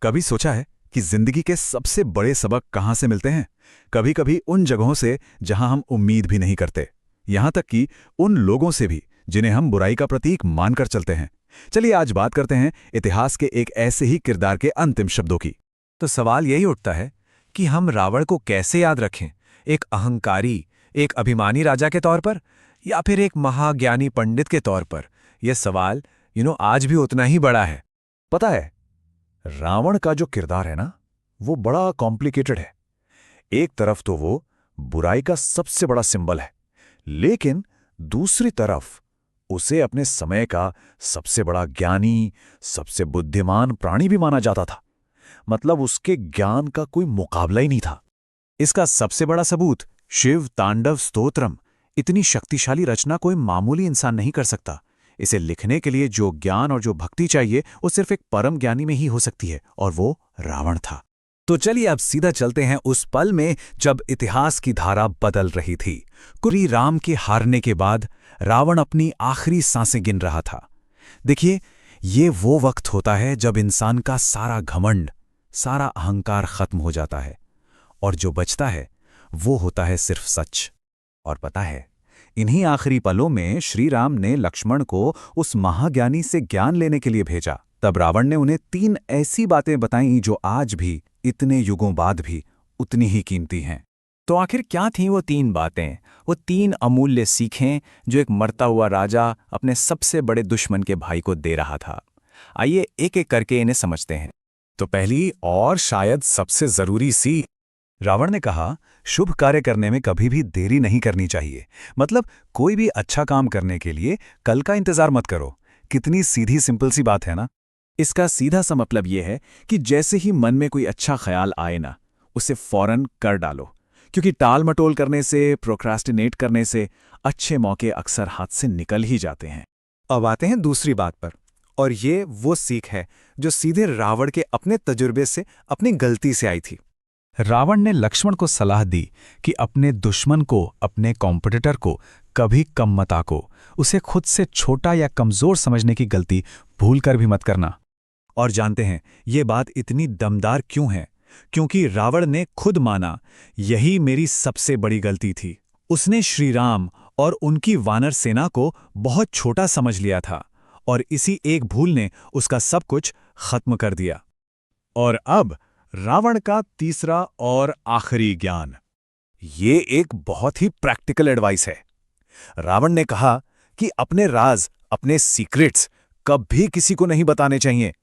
कभी सोचा है कि जिंदगी के सबसे बड़े सबक कहाँ से मिलते हैं? कभी कभी उन जगहों से जहां हम उम्मीद भी नहीं करते, यहां तक कि उन लोगों से भी जिन्हें हम बुराई का प्रतीक मानकर चलते हैं। चलिए आज बात करते हैं इतिहास के एक ऐसे ही किरदार के अंतिम शब्दों की। तो सवाल यही उठता है कि हम रावण को कैसे याद रखें, एक अहंकारी, एक अभिमानी राजा के तौर पर, या फिर एक महाज्ञानी पंडित के तौर पर? यह सवाल आज भी उतना ही बड़ा है। पता है, रावण का जो किरदार है ना, वो बड़ा कॉम्प्लिकेटेड है। एक तरफ तो वो बुराई का सबसे बड़ा सिंबल है, लेकिन दूसरी तरफ उसे अपने समय का सबसे बड़ा ज्ञानी, सबसे बुद्धिमान प्राणी भी माना जाता था। मतलब उसके ज्ञान का कोई मुकाबला ही नहीं था। इसका सबसे बड़ा सबूत शिव तांडव स्तोत्रम। इतनी शक्तिशाली रचना कोई मामूली इंसान नहीं कर सकता। इसे लिखने के लिए जो ज्ञान और जो भक्ति चाहिए वो सिर्फ एक परम ज्ञानी में ही हो सकती है, और वो रावण था। तो चलिए अब सीधा चलते हैं उस पल में जब इतिहास की धारा बदल रही थी। कुरी राम के हारने के बाद रावण अपनी आखिरी सांसें गिन रहा था। देखिए, ये वो वक्त होता है जब इंसान का सारा घमंड, सारा अहंकार खत्म हो जाता है, और जो बचता है वो होता है सिर्फ सच। और पता है, इन्हीं आखिरी पलों में श्री राम ने लक्ष्मण को उस महाज्ञानी से ज्ञान लेने के लिए भेजा। तब रावण ने उन्हें 3 ऐसी बातें बताईं जो आज भी, इतने युगों बाद भी, उतनी ही कीमती हैं। तो आखिर क्या थीं वो 3 बातें, वो 3 अमूल्य सीखें जो एक मरता हुआ राजा अपने सबसे बड़े दुश्मन के भाई को दे रहा था? आइए एक एक करके इन्हें समझते हैं। तो पहली और शायद सबसे जरूरी सी, रावण ने कहा, शुभ कार्य करने में कभी भी देरी नहीं करनी चाहिए। मतलब कोई भी अच्छा काम करने के लिए कल का इंतजार मत करो। कितनी सीधी सिंपल सी बात है ना। इसका सीधा सा मतलब यह है कि जैसे ही मन में कोई अच्छा ख्याल आए ना, उसे फौरन कर डालो, क्योंकि टाल मटोल करने से, प्रोक्रास्टिनेट करने से अच्छे मौके अक्सर हाथ से निकल ही जाते हैं। अब आते हैं दूसरी बात पर, और ये वो सीख है जो सीधे रावण के अपने तजुर्बे से, अपनी गलती से आई थी। रावण ने लक्ष्मण को सलाह दी कि अपने दुश्मन को, अपने कॉम्पिटिटर को कभी कम मत आको, उसे खुद से छोटा या कमजोर समझने की गलती भूलकर भी मत करना। और जानते हैं ये बात इतनी दमदार क्यों है? क्योंकि रावण ने खुद माना, यही मेरी सबसे बड़ी गलती थी। उसने श्री राम और उनकी वानर सेना को बहुत छोटा समझ लिया था, और इसी एक भूल ने उसका सब कुछ खत्म कर दिया। और अब रावण का तीसरा और आखिरी ज्ञान, ये एक बहुत ही प्रैक्टिकल एडवाइस है। रावण ने कहा कि अपने राज, अपने सीक्रेट्स कभी किसी को नहीं बताने चाहिए।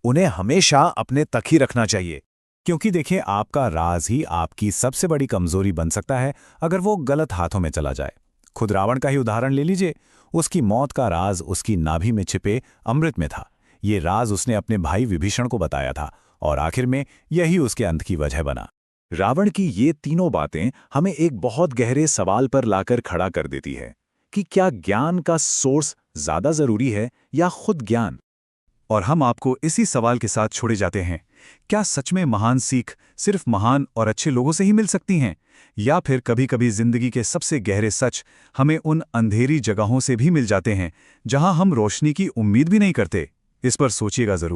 उन्हें हमेशा अपने तक ही रखना चाहिए, क्योंकि देखिए, आपका राज ही आपकी सबसे बड़ी कमजोरी बन सकता है अगर वो गलत हाथों में चला जाए। खुद रावण का ही उदाहरण ले लीजिए। उसकी मौत का राज उसकी नाभि में छिपे अमृत में था। ये राज उसने अपने भाई विभीषण को बताया था, और आखिर में यही उसके अंत की वजह बना। रावण की ये तीनों बातें हमें एक बहुत गहरे सवाल पर लाकर खड़ा कर देती है कि क्या ज्ञान का सोर्स ज्यादा जरूरी है या खुद ज्ञान? और हम आपको इसी सवाल के साथ छोड़े जाते हैं। क्या सच में महान सीख सिर्फ महान और अच्छे लोगों से ही मिल सकती हैं, या फिर कभी-कभी जिंदगी के सबसे गहरे सच हमें उन अंधेरी जगहों से भी मिल जाते हैं जहां हम रोशनी की उम्मीद भी नहीं करते? इस पर सोचिएगा जरूर।